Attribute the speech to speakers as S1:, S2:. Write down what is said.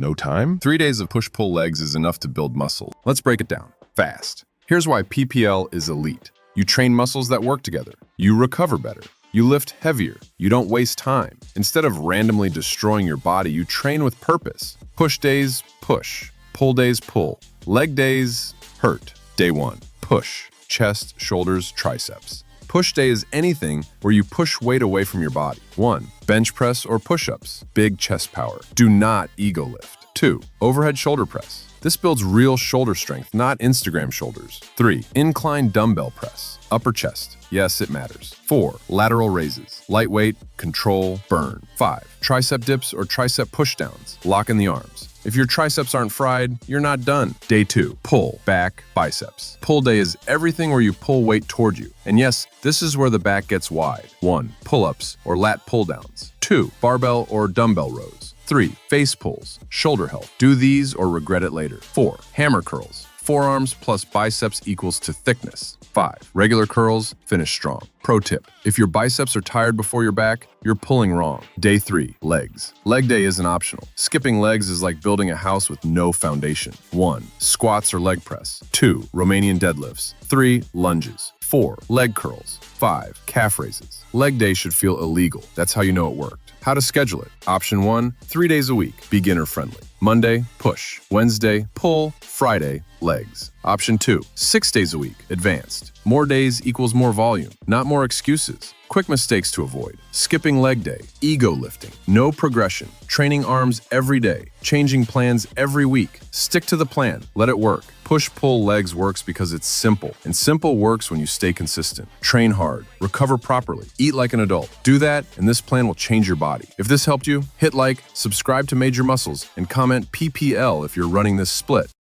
S1: No time? 3 days of push-pull legs is enough to build muscle. Let's break it down. Fast. Here's why PPL is elite. You train muscles that work together. You recover better. You lift heavier. You don't waste time. Instead of randomly destroying your body, you train with purpose. Push days, push. Pull days, pull. Leg days, hurt. Day 1, push. Chest, shoulders, triceps. Push day is anything where you push weight away from your body. 1, bench press or push-ups. Big chest power. Do not ego lift. 2, overhead shoulder press. This builds real shoulder strength, not Instagram shoulders. 3, incline dumbbell press. Upper chest. Yes, it matters. 4, lateral raises. Lightweight, control, burn. 5, tricep dips or tricep pushdowns. Lock in the arms. If your triceps aren't fried, you're not done. Day 2, pull, back, biceps. Pull day is everything where you pull weight toward you. And yes, this is where the back gets wide. 1, pull-ups or lat pull-downs. 2, barbell or dumbbell rows. 3, face pulls, shoulder health. Do these or regret it later. 4, hammer curls. Forearms plus biceps equals to thickness. 5, regular curls, finish strong. Pro tip, if your biceps are tired before your back, you're pulling wrong. Day 3, legs. Leg day isn't optional. Skipping legs is like building a house with no foundation. 1, squats or leg press. 2, Romanian deadlifts. 3, lunges. 4, leg curls. 5, calf raises. Leg day should feel illegal. That's how you know it worked. How to schedule it. Option 1, 3 days a week, beginner friendly. Monday, push. Wednesday, pull. Friday, legs. Option 2, 6 days a week, advanced. More days equals more volume, not more excuses. Quick mistakes to avoid. Skipping leg day, ego lifting, no progression, training arms every day, changing plans every week. Stick to the plan, let it work. Push-pull legs works because it's simple, and simple works when you stay consistent. Train hard, recover properly, eat like an adult. Do that, and this plan will change your body. If this helped you, hit like, subscribe to Major Muscles, and comment PPL if you're running this split.